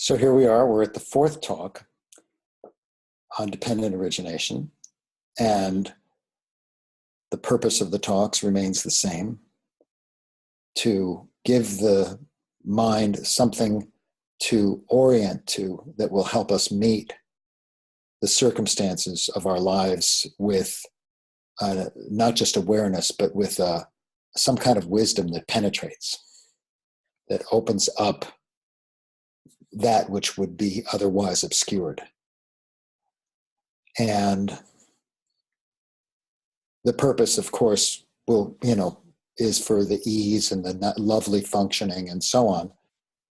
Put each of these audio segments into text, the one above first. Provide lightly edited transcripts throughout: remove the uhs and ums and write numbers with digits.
So here we are, we're at the fourth talk on dependent origination, and the purpose of the talks remains the same: to give the mind something to orient to that will help us meet the circumstances of our lives with not just awareness, but with some kind of wisdom that penetrates, that opens up that which would be otherwise obscured. And the purpose, of course, is for the ease and the lovely functioning and so on.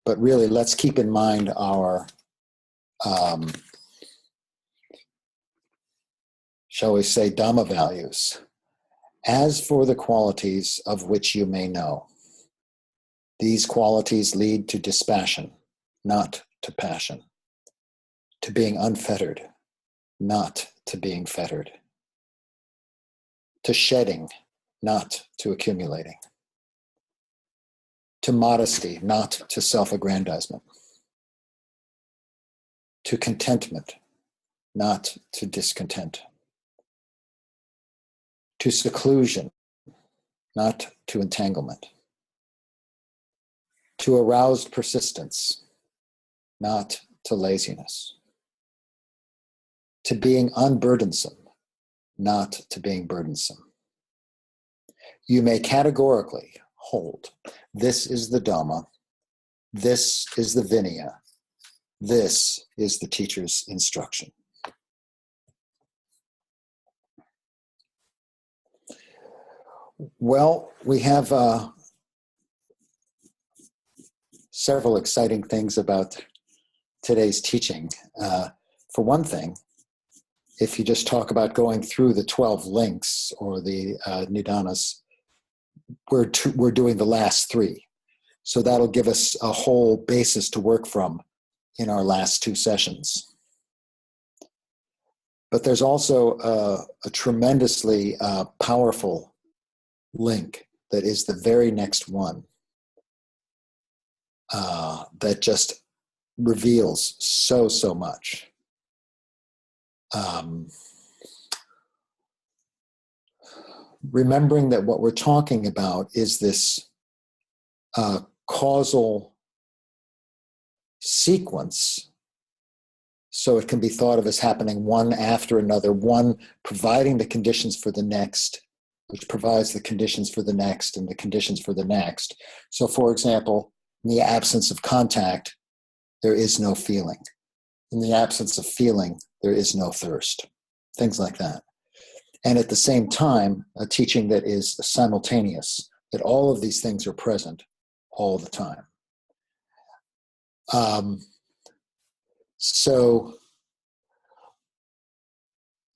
But really, let's keep in mind our, shall we say, Dhamma values. As for the qualities of which you may know, these qualities lead to dispassion, not to passion, to being unfettered, not to being fettered, to shedding, not to accumulating, to modesty, not to self-aggrandizement, to contentment, not to discontent, to seclusion, not to entanglement, to aroused persistence, not to laziness, to being unburdensome, not to being burdensome. You may categorically hold, this is the Dhamma, this is the Vinaya, this is the teacher's instruction. Well, we have several exciting things about today's teaching. For one thing, if you just talk about going through the 12 links or the nidanas, we're doing the last 3. So that'll give us a whole basis to work from in our last 2 sessions. But there's also a tremendously powerful link that is the very next one that just reveals so much. Remembering that what we're talking about is this causal sequence, so it can be thought of as happening one after another, one providing the conditions for the next, which provides the conditions for the next and the conditions for the next. So, for example, in the absence of contact, there is no feeling. In the absence of feeling, there is no thirst. Things like that. And at the same time, a teaching that is simultaneous, that all of these things are present all the time. So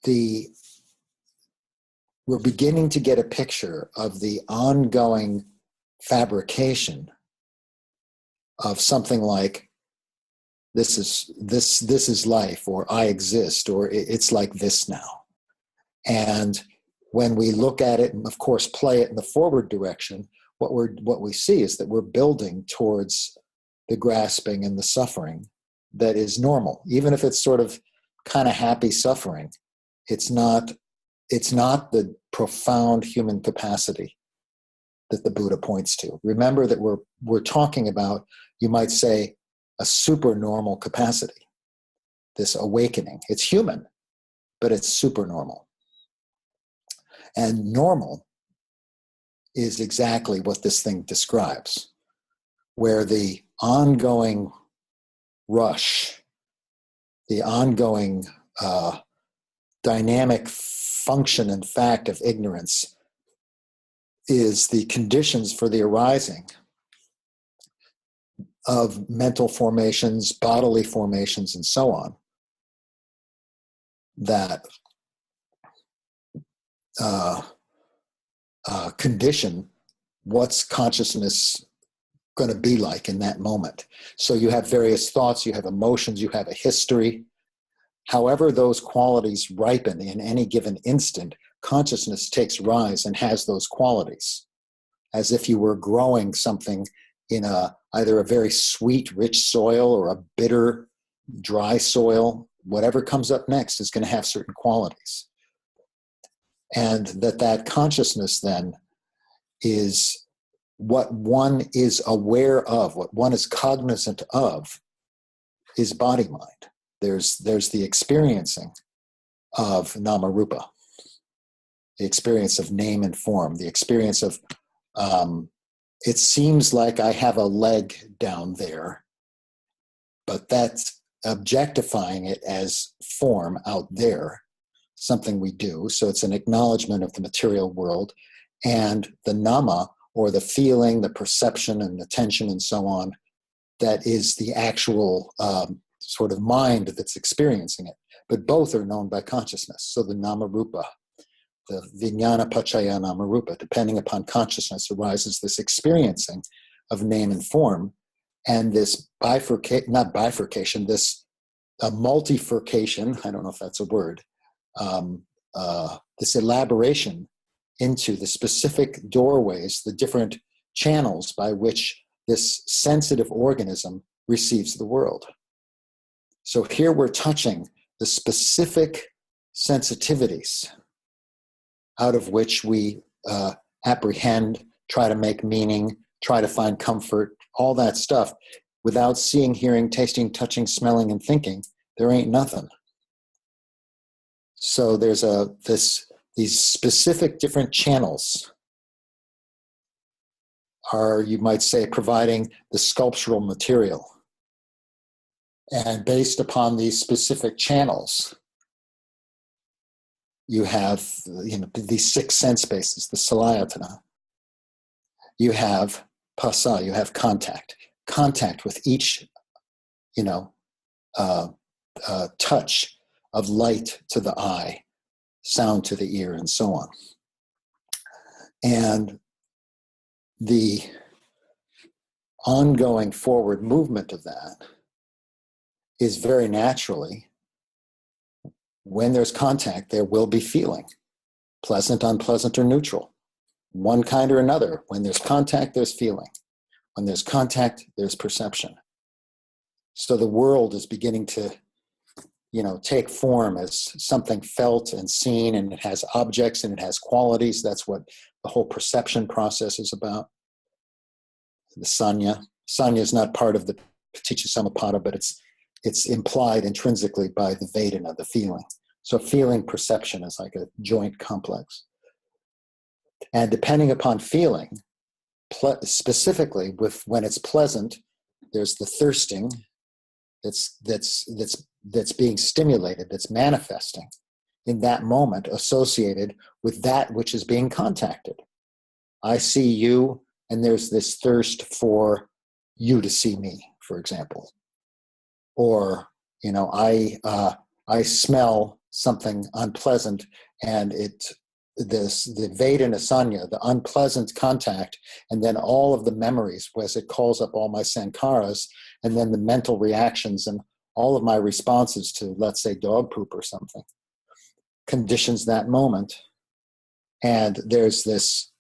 we're beginning to get a picture of the ongoing fabrication of something like this is life, or I exist, or it's like this now. And when we look at it and, of course, play it in the forward direction, what we see is that we're building towards the grasping and the suffering that is normal. Even if it's sort of kind of happy suffering, it's not the profound human capacity that the Buddha points to. Remember that we're talking about, you might say, a supernormal capacity, this awakening. It's human, but it's supernormal. And normal is exactly what this thing describes, where the ongoing rush, the ongoing dynamic function and fact of ignorance is the conditions for the arising of mental formations, bodily formations, and so on, that condition what's consciousness going to be like in that moment. So you have various thoughts, you have emotions, you have a history. However those qualities ripen in any given instant, consciousness takes rise and has those qualities, as if you were growing something in a either a very sweet, rich soil or a bitter, dry soil. Whatever comes up next is going to have certain qualities. And that consciousness then is what one is aware of, what one is cognizant of, is body-mind. There's the experiencing of nama-rupa, the experience of name and form, the experience of, it seems like I have a leg down there, but that's objectifying it as form out there, something we do. So it's an acknowledgement of the material world, and the nama, or the feeling, the perception, and the tension, and so on, that is the actual sort of mind that's experiencing it. But both are known by consciousness. So the nama-rupa, the vijnana pacaya nama-rupa, depending upon consciousness, arises this experiencing of name and form, and this this multifurcation, I don't know if that's a word, this elaboration into the specific doorways, the different channels by which this sensitive organism receives the world. So here we're touching the specific sensitivities out of which we apprehend, try to make meaning, try to find comfort, all that stuff. Without seeing, hearing, tasting, touching, smelling, and thinking, there ain't nothing. So there's these specific different channels are, you might say, providing the sculptural material. And based upon these specific channels, you have, these 6 sense bases, the salayatana. You have phassa, you have contact with each, touch of light to the eye, sound to the ear, and so on. And the ongoing forward movement of that is very naturally, when there's contact, there will be feeling, pleasant, unpleasant, or neutral, one kind or another. When there's contact, there's feeling. When there's contact, there's perception. So the world is beginning to, take form as something felt and seen, and it has objects and it has qualities. That's what the whole perception process is about. The sangha. Sangha is not part of the paticca samuppāda, but it's implied intrinsically by the Vedana, the feeling. So feeling perception is like a joint complex. And depending upon feeling, specifically when it's pleasant, there's the thirsting that's being stimulated, that's manifesting in that moment, associated with that which is being contacted. I see you, and there's this thirst for you to see me, for example. Or, I smell something unpleasant, and the Vedana sangha, the unpleasant contact, and then all of the memories, as it calls up all my sankharas, and then the mental reactions and all of my responses to, let's say, dog poop or something, conditions that moment. And there's this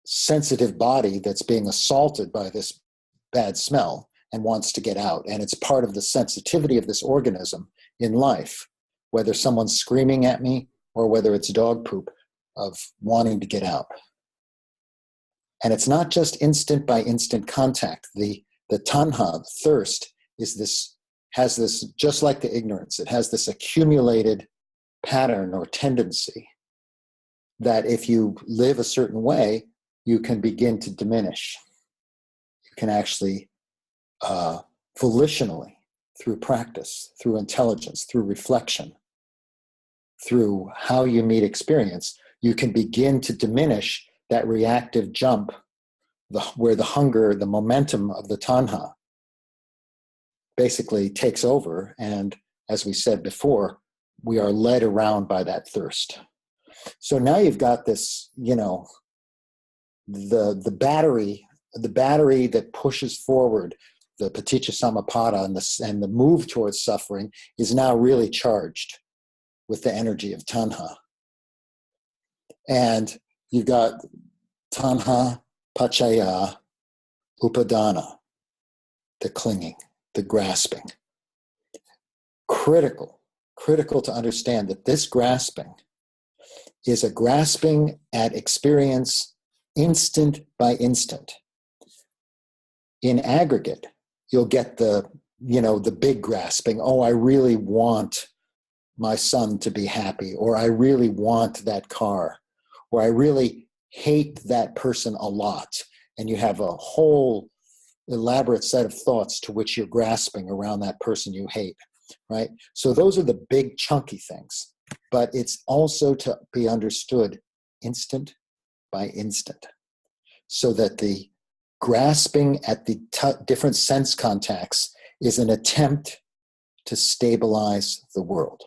sensitive body that's being assaulted by this bad smell and wants to get out. And it's part of the sensitivity of this organism in life, whether someone's screaming at me or whether it's dog poop, of wanting to get out. And it's not just instant by instant contact. The tanha, the thirst, has this, just like the ignorance, it has this accumulated pattern or tendency that if you live a certain way, you can begin to diminish. You can actually volitionally, through practice, through intelligence, through reflection, through how you meet experience, you can begin to diminish that reactive jump, where the hunger, the momentum of the tanha basically takes over. And as we said before, we are led around by that thirst. So now you've got this, the battery that pushes forward the paticca samuppāda and the move towards suffering is now really charged with the energy of tanha. And you've got tanha, pacaya, Upadana, the clinging, the grasping. Critical to understand that this grasping is a grasping at experience instant by instant. In aggregate, you'll get the big grasping. Oh, I really want my son to be happy, or I really want that car, or I really hate that person a lot. And you have a whole elaborate set of thoughts to which you're grasping around that person you hate, right? So those are the big chunky things, but it's also to be understood instant by instant, so that the grasping at the different sense contacts is an attempt to stabilize the world.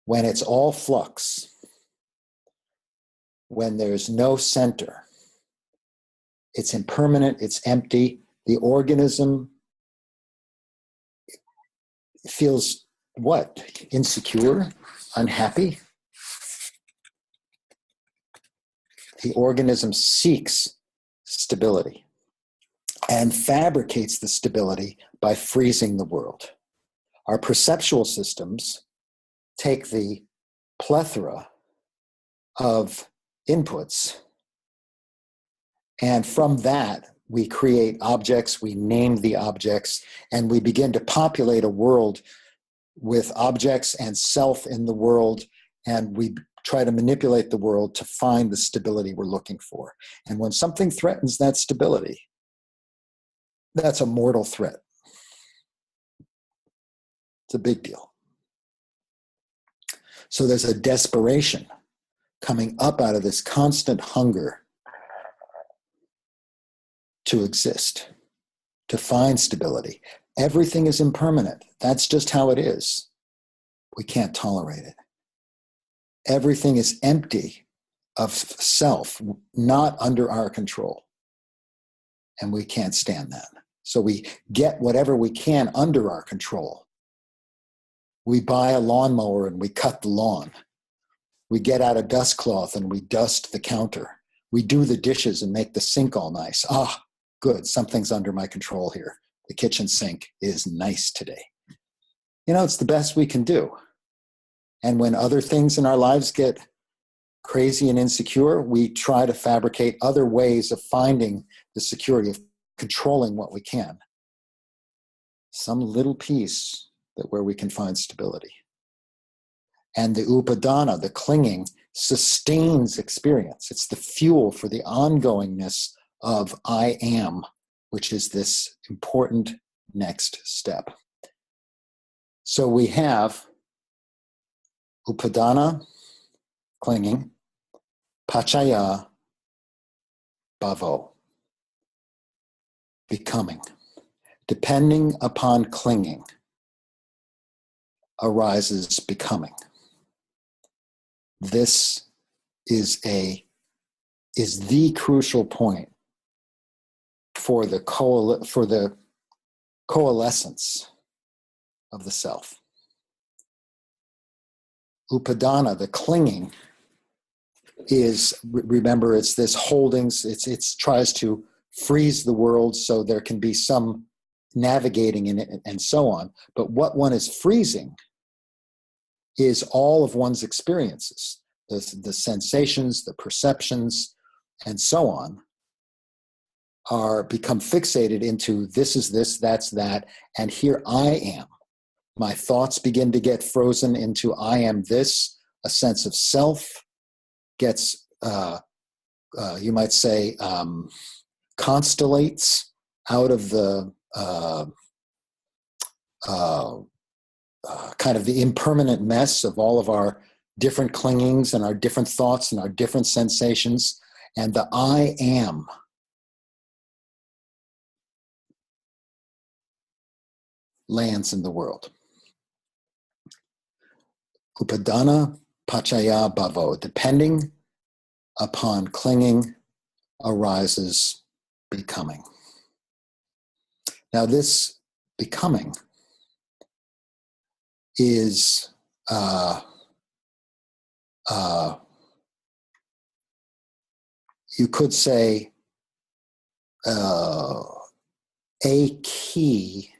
When it's all flux, when there's no center, it's impermanent, it's empty, the organism feels what? Insecure, unhappy. The organism seeks stability and fabricates the stability by freezing the world. Our perceptual systems take the plethora of inputs, and from that we create objects, we name the objects, and we begin to populate a world with objects and self in the world, and we try to manipulate the world to find the stability we're looking for. And when something threatens that stability, that's a mortal threat. It's a big deal. So there's a desperation coming up out of this constant hunger to exist, to find stability. Everything is impermanent. That's just how it is. We can't tolerate it. Everything is empty of self, not under our control. And we can't stand that. So we get whatever we can under our control. We buy a lawnmower and we cut the lawn. We get out a dust cloth and we dust the counter. We do the dishes and make the sink all nice. Ah, good, something's under my control here. The kitchen sink is nice today. It's the best we can do. And when other things in our lives get crazy and insecure, we try to fabricate other ways of finding the security, of controlling what we can. Some little piece where we can find stability. And the upadana, the clinging, sustains experience. It's the fuel for the ongoingness of I am, which is this important next step. So we have upadana, clinging, paccaya, bhavo, becoming. Depending upon clinging arises becoming. This is the crucial point for the coalescence of the self. Upadana, the clinging, is, remember, it's this holdings, it tries to freeze the world so there can be some navigating in it and so on. But what one is freezing is all of one's experiences, the sensations, the perceptions, and so on, become fixated into this is this, that's that, and here I am. My thoughts begin to get frozen into I am this. A sense of self gets, you might say, constellates out of the kind of the impermanent mess of all of our different clingings and our different thoughts and our different sensations. And the I am lands in the world. Upadana, paccaya, bhavo. Depending upon clinging arises becoming. Now this becoming is you could say a key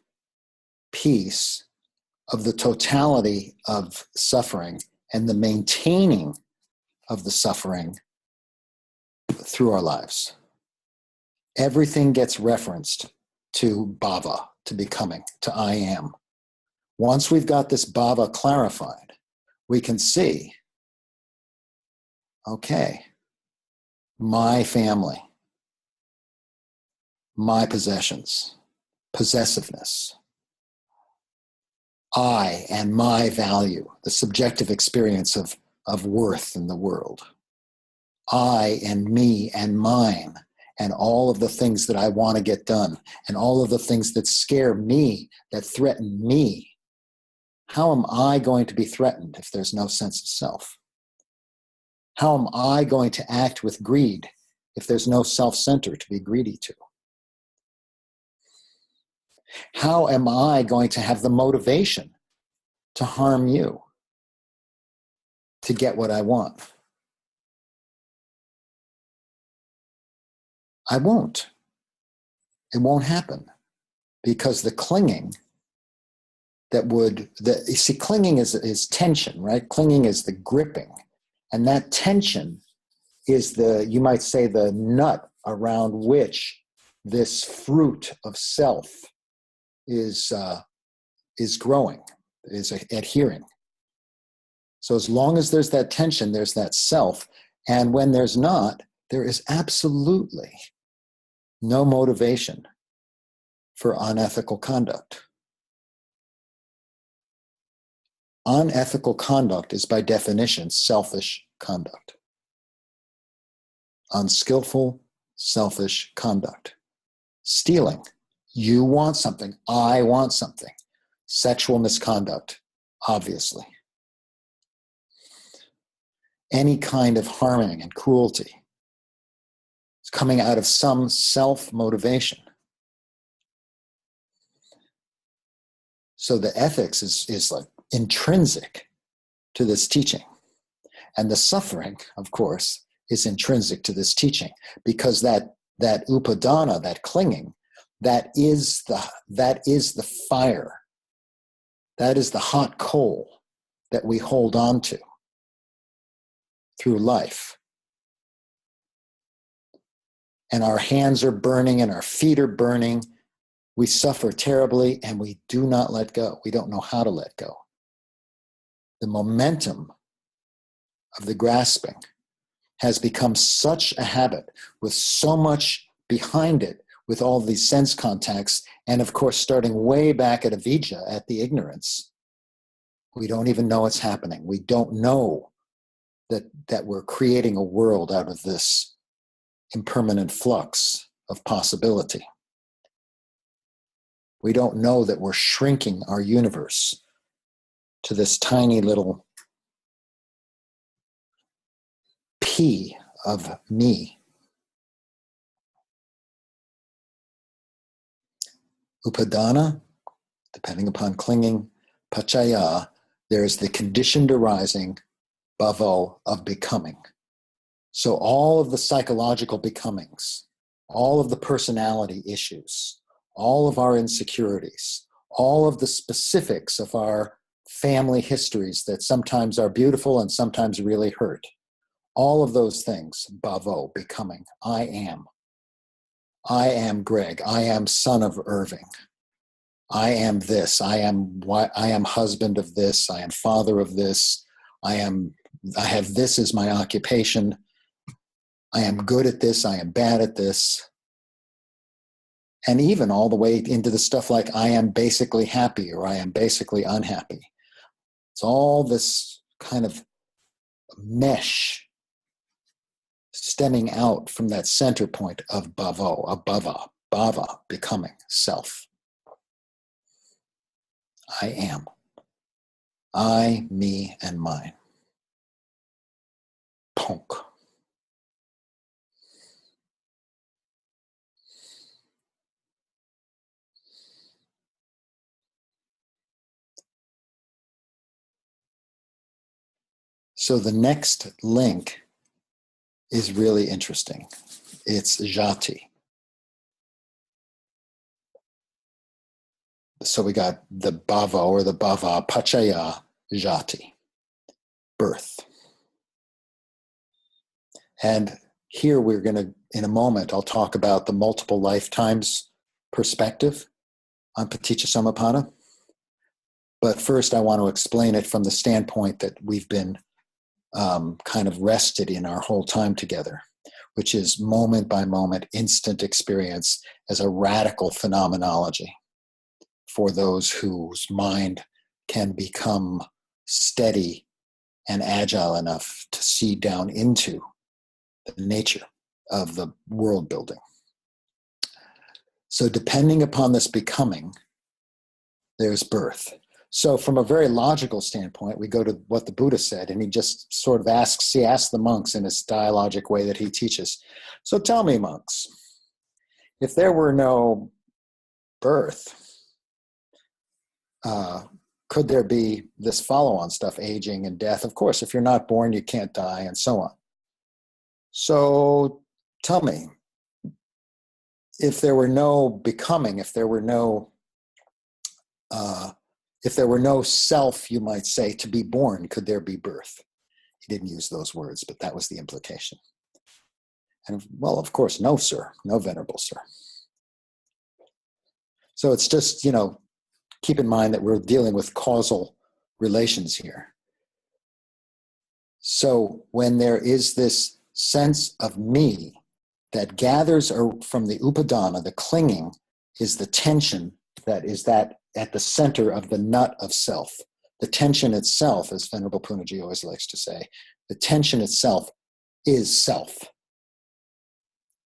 piece of the totality of suffering and the maintaining of the suffering through our lives. Everything gets referenced to bhava, to becoming, to I am. Once we've got this bhava clarified, we can see, okay, my family, my possessions, possessiveness, I and my value, the subjective experience of worth in the world, I and me and mine, and all of the things that I want to get done, and all of the things that scare me, that threaten me. How am I going to be threatened if there's no sense of self? How am I going to act with greed if there's no self-center to be greedy to? How am I going to have the motivation to harm you, to get what I want? I won't. It won't happen, because the clinging you see, clinging is tension, right? Clinging is the gripping. And that tension is you might say, the nut around which this fruit of self is growing, is adhering. So as long as there's that tension, there's that self. And when there's not, there is absolutely no motivation for unethical conduct. Unethical conduct is by definition selfish conduct. Unskillful, selfish conduct. Stealing. You want something. I want something. Sexual misconduct, obviously. Any kind of harming and cruelty is coming out of some self-motivation. So the ethics is like intrinsic to this teaching. And the suffering, of course, is intrinsic to this teaching, because that upadana, that clinging, that is the fire, that is the hot coal that we hold on to through life. And our hands are burning and our feet are burning. We suffer terribly and we do not let go. We don't know how to let go. The momentum of the grasping has become such a habit, with so much behind it, with all these sense contacts, and of course starting way back at avijja, at the ignorance. We don't even know it's happening. We don't know that we're creating a world out of this impermanent flux of possibility. We don't know that we're shrinking our universe to this tiny little pea of me. Upadana, depending upon clinging, pacaya, there's the conditioned arising, bhavo, of becoming. So all of the psychological becomings, all of the personality issues, all of our insecurities, all of the specifics of our family histories that sometimes are beautiful and sometimes really hurt, all of those things, bhavo, becoming. I am Greg. I am son of Irving. I am this. I am husband of this. I am father of this. I have this as my occupation. I am good at this. I am bad at this. And even all the way into the stuff like I am basically happy or I am basically unhappy. It's all this kind of mesh stemming out from that center point of bhavo, bhava, becoming, self. I am. I, me, and mine. Ponk. So the next link is really interesting. It's jati. So we got the bhava or the bhava paccaya jati, birth. And here we're going to, in a moment, I'll talk about the multiple lifetimes perspective on paticca samuppada. But first, I want to explain it from the standpoint that we've been kind of rested in our whole time together, which is moment by moment, instant experience as a radical phenomenology for those whose mind can become steady and agile enough to see down into the nature of the world building. So depending upon this becoming, there's birth. So from a very logical standpoint, we go to what the Buddha said, and he just sort of asks the monks in his dialogic way that he teaches. So tell me, monks, if there were no birth, could there be this follow-on stuff, aging and death? Of course, if you're not born, you can't die, and so on. So tell me, if there were no becoming, if there were no self, you might say, to be born, could there be birth? He didn't use those words, but that was the implication. And well, of course, no, sir, no, venerable sir. So it's just, keep in mind that we're dealing with causal relations here. So when there is this sense of me that gathers from the upadana, the clinging is the tension that at the center of the nut of self. The tension itself, as Venerable Punaji always likes to say, the tension itself is self.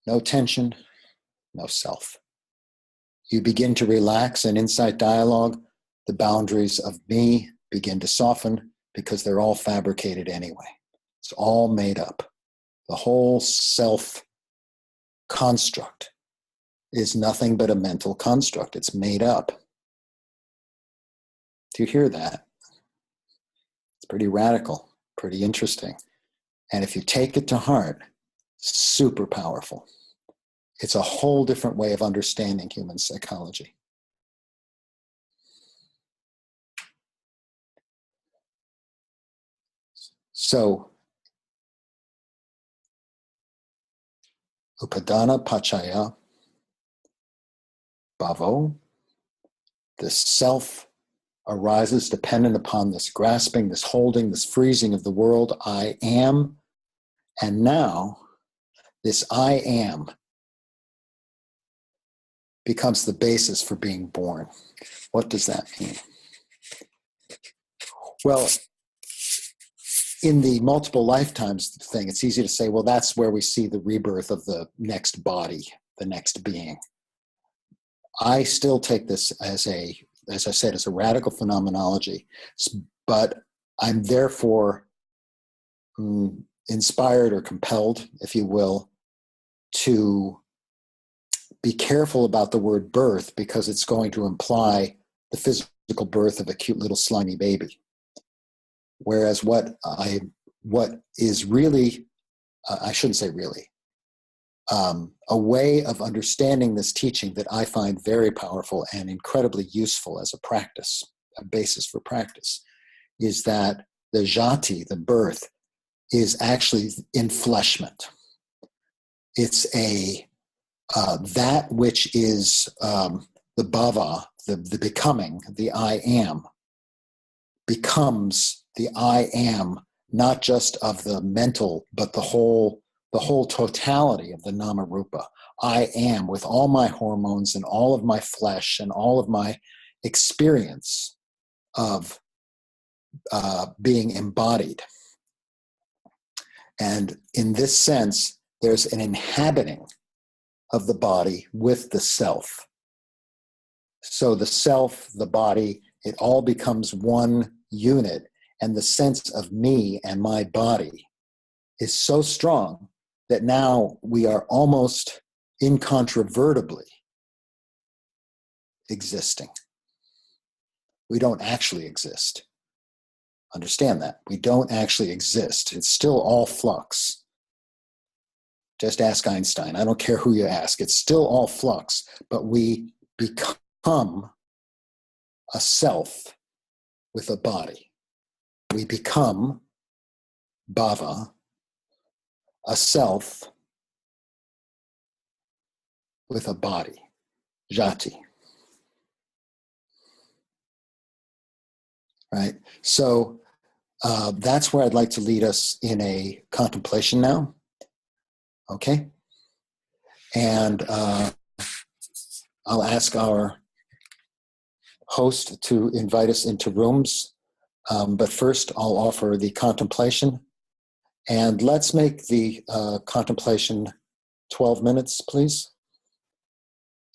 No tension, no self. You begin to relax, and insight dialogue, the boundaries of me begin to soften because they're all fabricated anyway. It's all made up. The whole self construct is nothing but a mental construct. It's made up. Do you hear that? It's pretty radical, pretty interesting. And if you take it to heart, super powerful. It's a whole different way of understanding human psychology. So, upadana paccaya bhavo, the self arises dependent upon this grasping, this holding, this freezing of the world, I am. And now, this I am becomes the basis for being born. What does that mean? Well, in the multiple lifetimes thing, it's easy to say, well, that's where we see the rebirth of the next body, the next being. I still take this as I said, as a radical phenomenology, but I'm therefore inspired or compelled, if you will, to be careful about the word birth because it's going to imply the physical birth of a cute little slimy baby. Whereas what is really, I shouldn't say really, a way of understanding this teaching that I find very powerful and incredibly useful as a practice, a basis for practice, is that the jati, the birth, is actually enfleshment. It's that which is the bhava, the becoming, the I am, becomes the I am, not just of the mental, but the whole totality of the nama rupa. I am, with all my hormones and all of my flesh and all of my experience of being embodied. And in this sense, there's an inhabiting of the body with the self. So the self, the body, it all becomes one unit, and the sense of me and my body is so strong that now we are almost incontrovertibly existing. We don't actually exist. Understand that. We don't actually exist. It's still all flux. Just ask Einstein. I don't care who you ask. It's still all flux, but we become a self with a body. We become bhava, a self with a body, jati. Right? So that's where I'd like to lead us in a contemplation now. Okay? And I'll ask our host to invite us into rooms. But first, I'll offer the contemplation. And let's make the contemplation 12 minutes, please.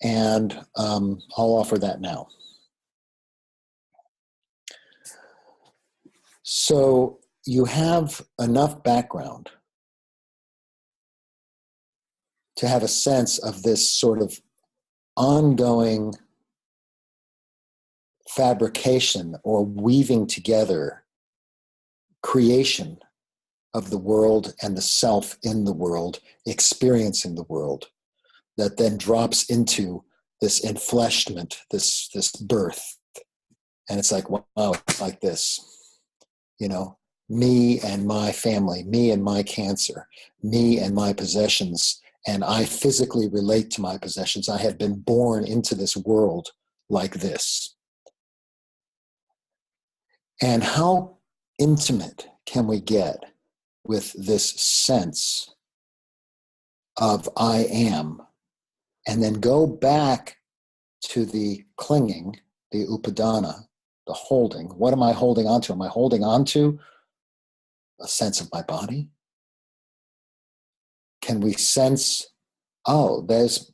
And I'll offer that now. So you have enough background to have a sense of this sort of ongoing fabrication or weaving together creation of the world and the self in the world, experiencing the world, that then drops into this enfleshment, this birth. And it's like, wow, it's like this, you know, me and my family, me and my cancer, me and my possessions, and I physically relate to my possessions. I have been born into this world like this. And how intimate can we get with this sense of I am, and then go back to the clinging, the upadana, the holding. What am I holding on to? Am I holding on to a sense of my body? Can we sense, oh, there's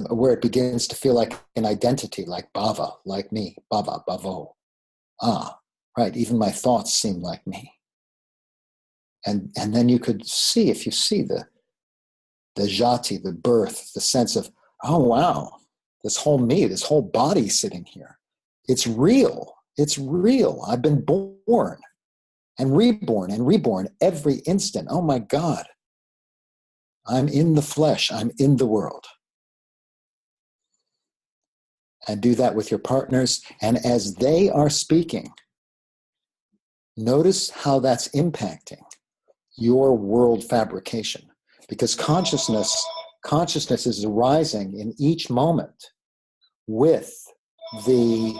where it begins to feel like an identity, like bhava, like me, bhava, bhavo. Ah, right, even my thoughts seem like me. And then you could see, if you see the jati, the birth, the sense of, oh wow, this whole me, this whole body sitting here. It's real. It's real. I've been born and reborn every instant. Oh my God. I'm in the flesh. I'm in the world. And do that with your partners. And as they are speaking, notice how that's impacting your world fabrication. Because consciousness is arising in each moment with the,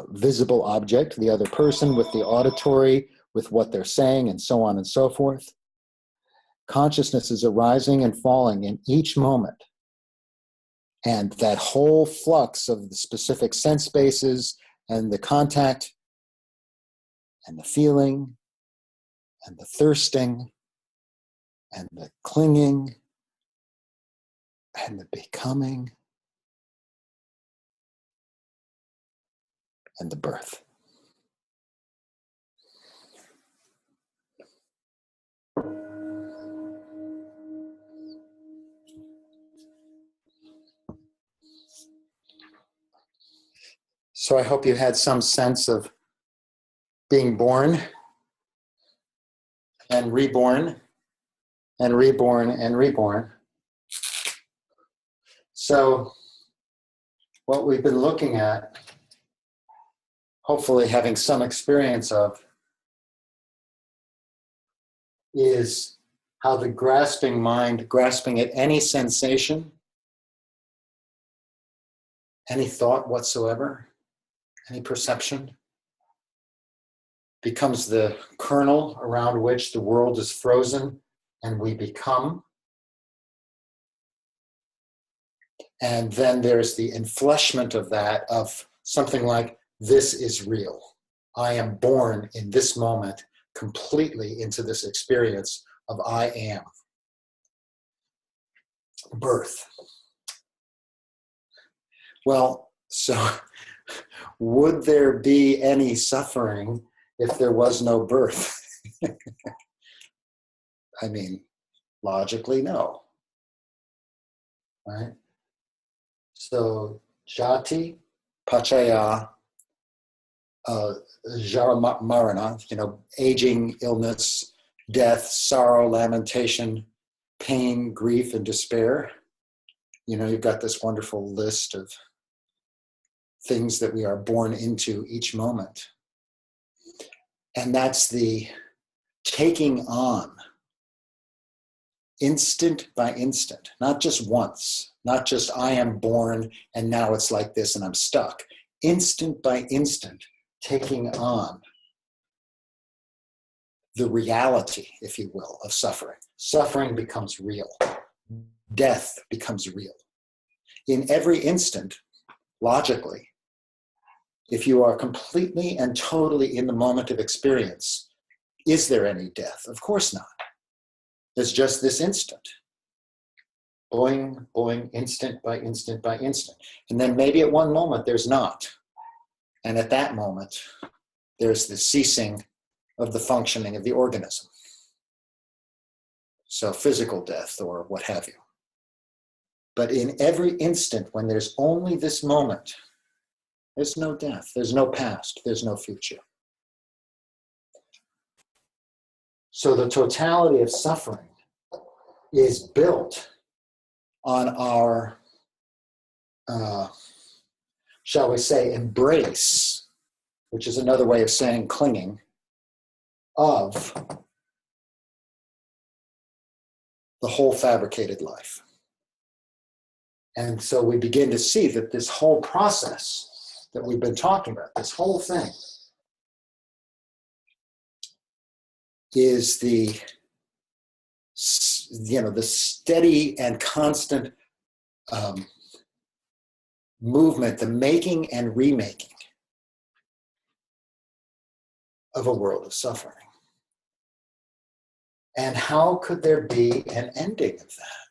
visible object, the other person, with the auditory, with what they're saying, and so on and so forth. Consciousness is arising and falling in each moment. And that whole flux of the specific sense spaces and the contact and the feeling and the thirsting and the clinging and the becoming and the birth. So I hope you had some sense of being born and reborn and reborn and reborn. So what we've been looking at, hopefully having some experience of, is how the grasping mind, grasping at any sensation, any thought whatsoever, any perception, becomes the kernel around which the world is frozen and we become. And then there's the enfleshment of that, of something like, this is real. I am born in this moment completely into this experience of I am. Birth. Well, so would there be any suffering if there was no birth? I mean, logically, no. Right? So, jati, pachaya, jara marana, aging, illness, death, sorrow, lamentation, pain, grief, and despair. You know, you've got this wonderful list of things that we are born into each moment. And that's the taking on, instant by instant, not just once, not just I am born and now it's like this and I'm stuck. Instant by instant, taking on the reality, if you will, of suffering. Suffering becomes real. Death becomes real. In every instant, logically, if you are completely and totally in the moment of experience, is there any death? Of course not. There's just this instant. Boing, boing, instant by instant by instant. And then maybe at one moment there's not. And at that moment, there's the ceasing of the functioning of the organism. So physical death or what have you. But in every instant, when there's only this moment, there's no death, there's no past, there's no future. So the totality of suffering is built on our, shall we say, embrace, which is another way of saying clinging, of the whole fabricated life. And so we begin to see that this whole process that we've been talking about, this whole thing, is the, the steady and constant movement, the making and remaking of a world of suffering. And how could there be an ending of that?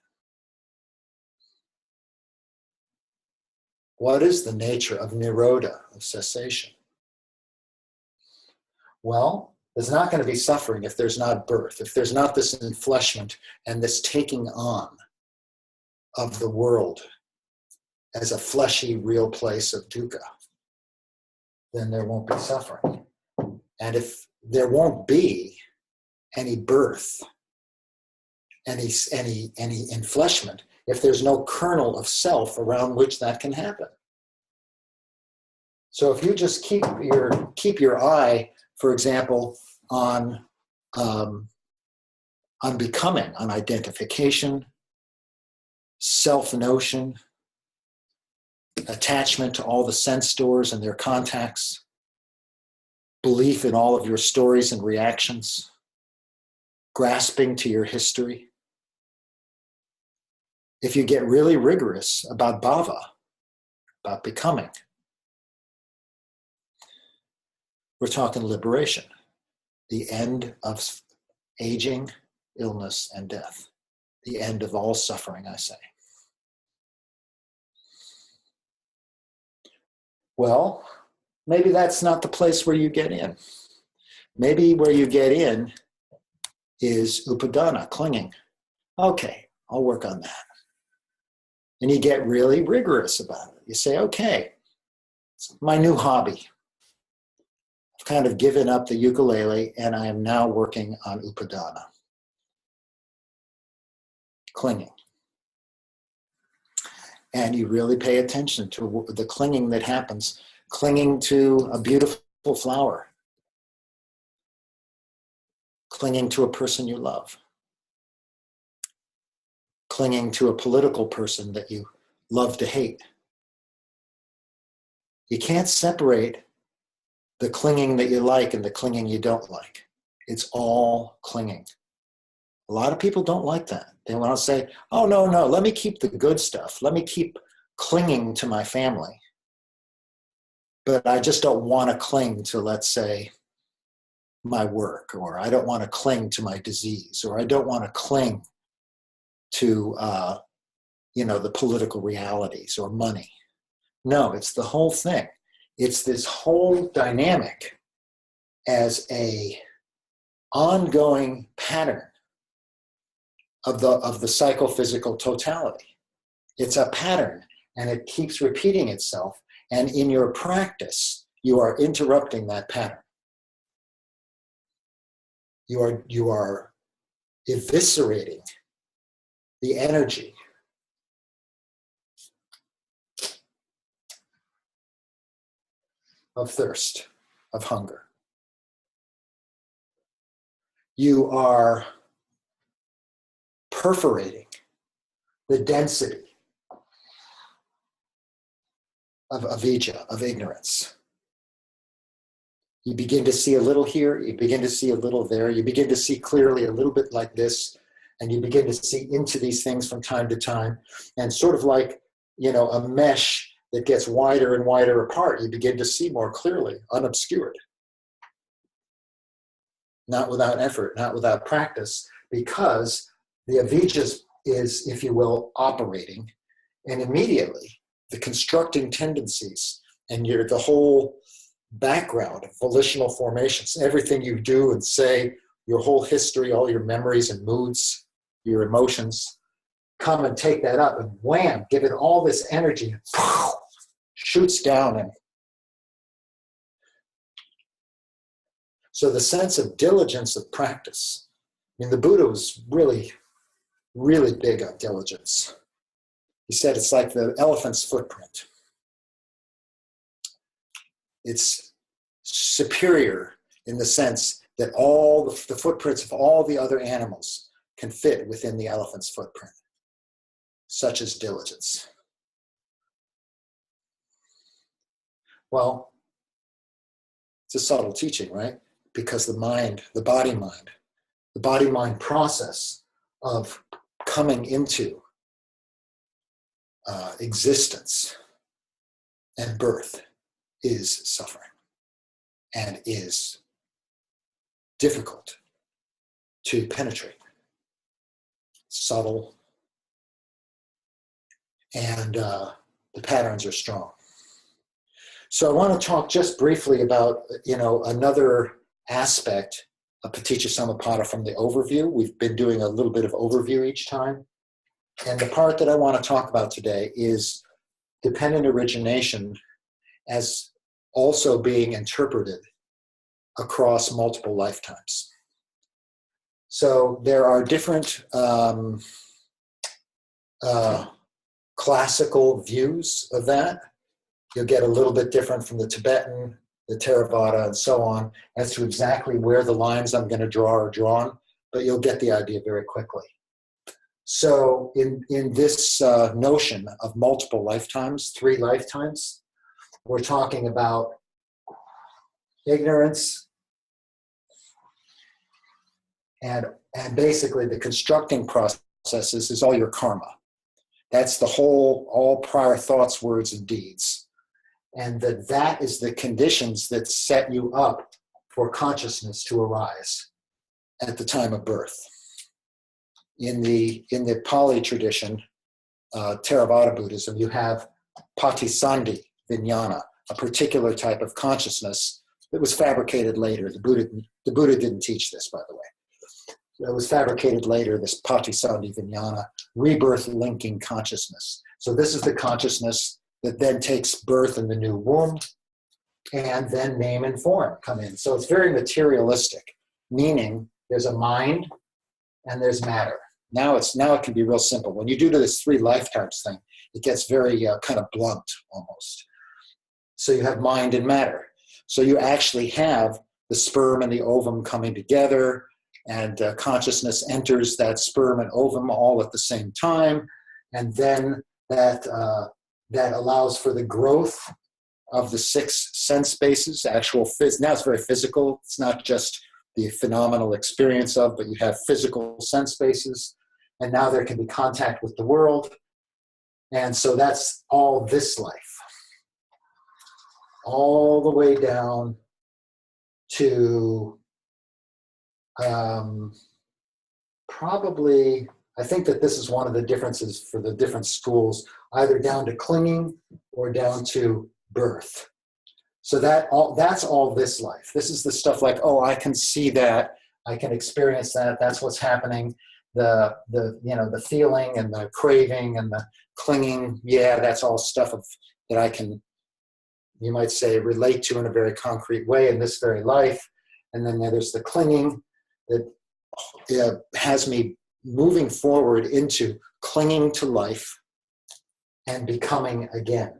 What is the nature of nirodha, of cessation? Well, there's not going to be suffering if there's not birth, if there's not this enfleshment and this taking on of the world as a fleshy, real place of dukkha, then there won't be suffering. And if there won't be any birth, any enfleshment, if there's no kernel of self around which that can happen. So if you just keep your eye, for example, on becoming, on identification, self-notion, attachment to all the sense doors and their contacts, belief in all of your stories and reactions, grasping to your history. If you get really rigorous about bhava, about becoming, we're talking liberation, the end of aging, illness, and death, the end of all suffering, I say. Well, maybe that's not the place where you get in. Maybe where you get in is upadana, clinging. Okay, I'll work on that. And you get really rigorous about it. You say, okay, it's my new hobby. I've kind of given up the ukulele and I am now working on upadana. Clinging. And you really pay attention to the clinging that happens. Clinging to a beautiful flower. Clinging to a person you love. Clinging to a political person that you love to hate. You can't separate the clinging that you like and the clinging you don't like. It's all clinging. A lot of people don't like that. They want to say, oh, no, let me keep the good stuff. Let me keep clinging to my family. But I just don't want to cling to, let's say, my work, or I don't want to cling to my disease, or I don't want to cling to, the political realities or money. No, it's the whole thing. It's this whole dynamic as a ongoing pattern of the psychophysical totality. It's a pattern, and it keeps repeating itself. And in your practice, you are interrupting that pattern. You are eviscerating the energy of thirst, of hunger. You are perforating the density of avijja, of ignorance. You begin to see a little here, you begin to see a little there, you begin to see clearly a little bit like this, and you begin to see into these things from time to time, and sort of like, a mesh that gets wider and wider apart, you begin to see more clearly, unobscured. Not without effort, not without practice, because the avijja is, if you will, operating, and immediately the constructing tendencies and the whole background of volitional formations, everything you do and say, your whole history, all your memories and moods, your emotions, come and take that up and wham, give it all this energy, and shoots down. And so the sense of diligence of practice, the Buddha was really, really big on diligence. He said it's like the elephant's footprint. It's superior in the sense that all the footprints of all the other animals can fit within the elephant's footprint. Such as diligence. Well, it's a subtle teaching, right? Because the body-mind process of coming into existence and birth is suffering and is difficult to penetrate. Subtle, and the patterns are strong. So I want to talk just briefly about, another aspect of paticca samuppāda from the overview. We've been doing a little bit of overview each time. And the part that I want to talk about today is dependent origination as also being interpreted across multiple lifetimes. So there are different classical views of that. You'll get a little bit different from the Tibetan, the Theravada, and so on, as to exactly where the lines I'm going to draw are drawn, but you'll get the idea very quickly. So in this notion of multiple lifetimes, 3 lifetimes, we're talking about ignorance and basically the constructing processes is all your karma. That's the whole, all prior thoughts, words, and deeds. And that is the conditions that set you up for consciousness to arise at the time of birth. In the Pāli tradition, Theravada Buddhism, you have paticca vijnana, a particular type of consciousness that was fabricated later. The Buddha didn't teach this, by the way. It was fabricated later, this paticca vijnana, rebirth linking consciousness. So this is the consciousness that then takes birth in the new womb, and then name and form come in. So it's very materialistic, meaning there's a mind and there's matter. Now it can be real simple. When you do this 3 lifetimes thing, it gets very kind of blunt almost. So you have mind and matter. So you actually have the sperm and the ovum coming together, and consciousness enters that sperm and ovum all at the same time, and then that allows for the growth of the 6 sense bases, actual now it's very physical. It's not just the phenomenal experience of, but you have physical sense bases, and now there can be contact with the world. And so that's all this life, all the way down to probably, I think that this is one of the differences for the different schools, either down to clinging or down to birth. So that's all this life. This is the stuff like, oh, I can see that, I can experience that, that's what's happening. The feeling and the craving and the clinging, yeah, that's all stuff that I can, you might say, relate to in a very concrete way in this very life. And then there's the clinging that has me moving forward into clinging to life and becoming again.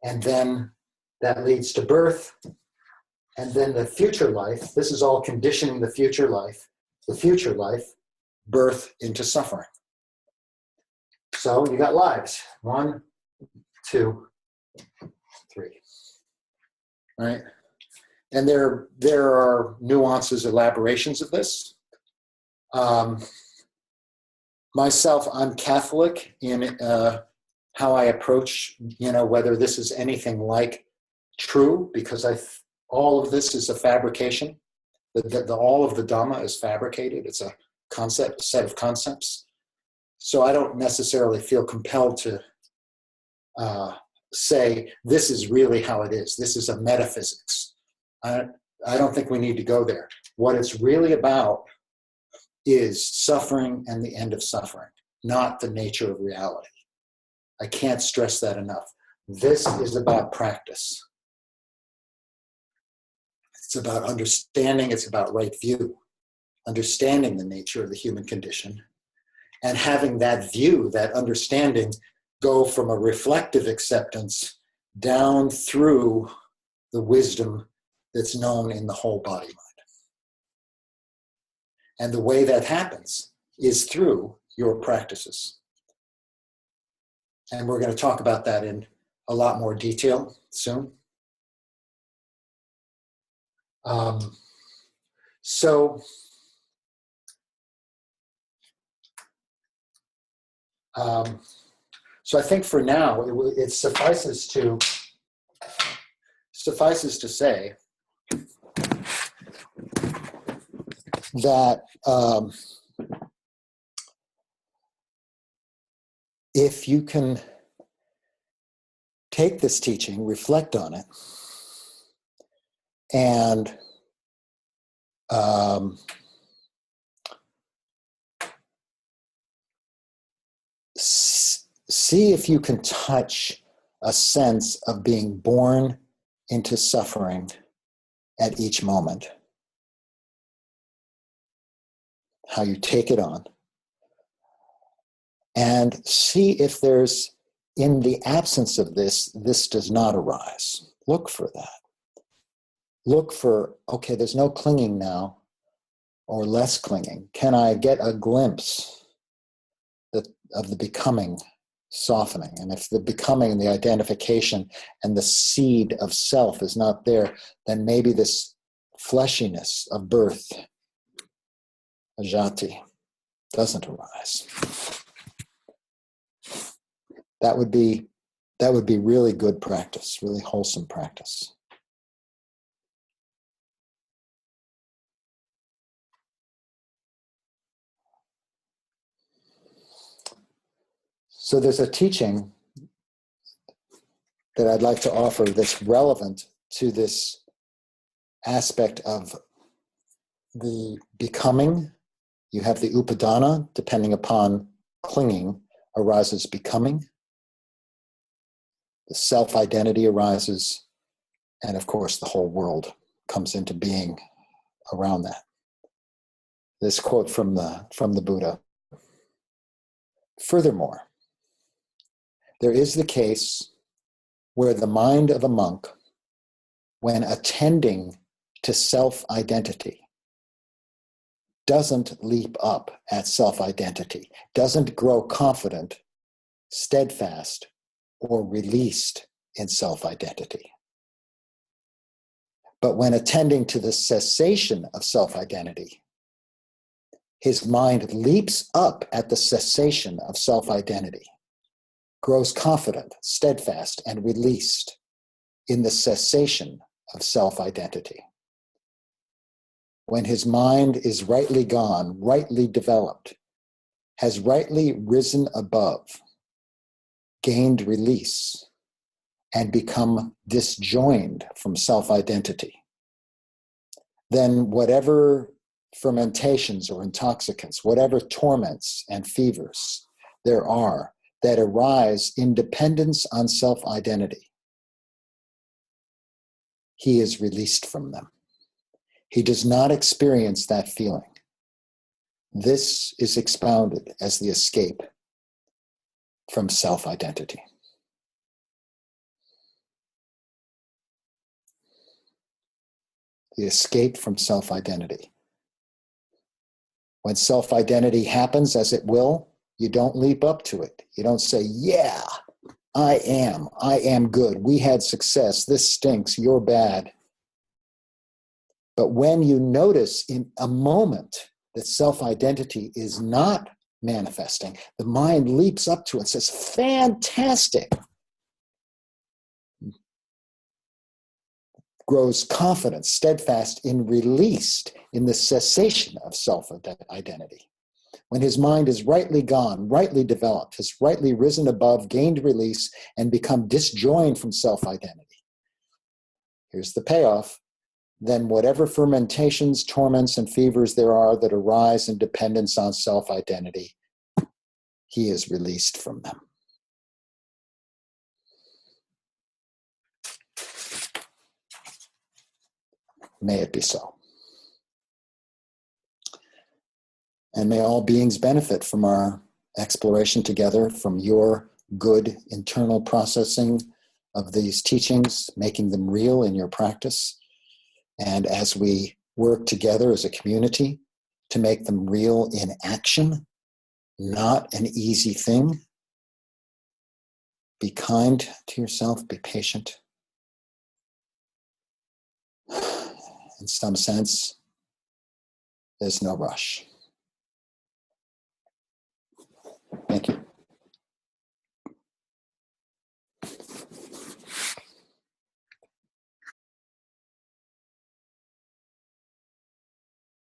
And then that leads to birth, and then the future life. This is all conditioning the future life. The future life, birth into suffering. So you got lives. 1, 2, 3. Right? And there are nuances, elaborations of this. Myself, I'm Catholic in how I approach, whether this is anything like true, because all of this is a fabrication. All of the Dhamma is fabricated. It's a concept, a set of concepts. So I don't necessarily feel compelled to say, this is really how it is. This is a metaphysics. I don't think we need to go there. What it's really about is suffering and the end of suffering, not the nature of reality. I can't stress that enough. This is about practice. It's about understanding, it's about right view, understanding the nature of the human condition, and having that view, that understanding, go from a reflective acceptance down through the wisdom that's known in the whole body mind. And the way that happens is through your practices. And we're going to talk about that in a lot more detail soon. So I think for now it suffices to say that if you can take this teaching, reflect on it, and see if you can touch a sense of being born into suffering at each moment. How you take it on. And see if there's, in the absence of this does not arise. Look for that. Look for, okay, there's no clinging now, or less clinging. Can I get a glimpse of the becoming softening? And if the becoming and the identification and the seed of self is not there, then maybe this fleshiness of birth, ajati, doesn't arise. That would be really good practice, really wholesome practice. So there's a teaching that I'd like to offer that's relevant to this aspect of the becoming. You have the upadana, depending upon clinging, arises becoming. The self-identity arises, and of course the whole world comes into being around that. This quote from the Buddha. Furthermore, there is the case where the mind of a monk, when attending to self-identity, doesn't leap up at self-identity, doesn't grow confident, steadfast, or released in self-identity. But when attending to the cessation of self-identity, his mind leaps up at the cessation of self-identity, grows confident, steadfast, and released in the cessation of self-identity. When his mind is rightly gone, rightly developed, has rightly risen above, gained release, and become disjoined from self-identity, then whatever fermentations or intoxicants, whatever torments and fevers there are that arise in dependence on self-identity, he is released from them. He does not experience that feeling. This is expounded as the escape from self-identity. the escape from self-identity. When self-identity happens, as it will, you don't leap up to it. You don't say, yeah, I am good. We had success. This stinks. You're bad. But when you notice in a moment that self-identity is not manifesting, the mind leaps up to it and says, fantastic. Grows confident, steadfast in released, in the cessation of self-identity. When his mind is rightly gone, rightly developed, has rightly risen above, gained release, and become disjoined from self-identity. Here's the payoff. Then whatever fermentations, torments, and fevers there are that arise in dependence on self-identity, he is released from them. May it be so. And may all beings benefit from our exploration together, from your good internal processing of these teachings, making them real in your practice. And as we work together as a community to make them real in action, not an easy thing. Be kind to yourself, be patient. In some sense, there's no rush. Thank you.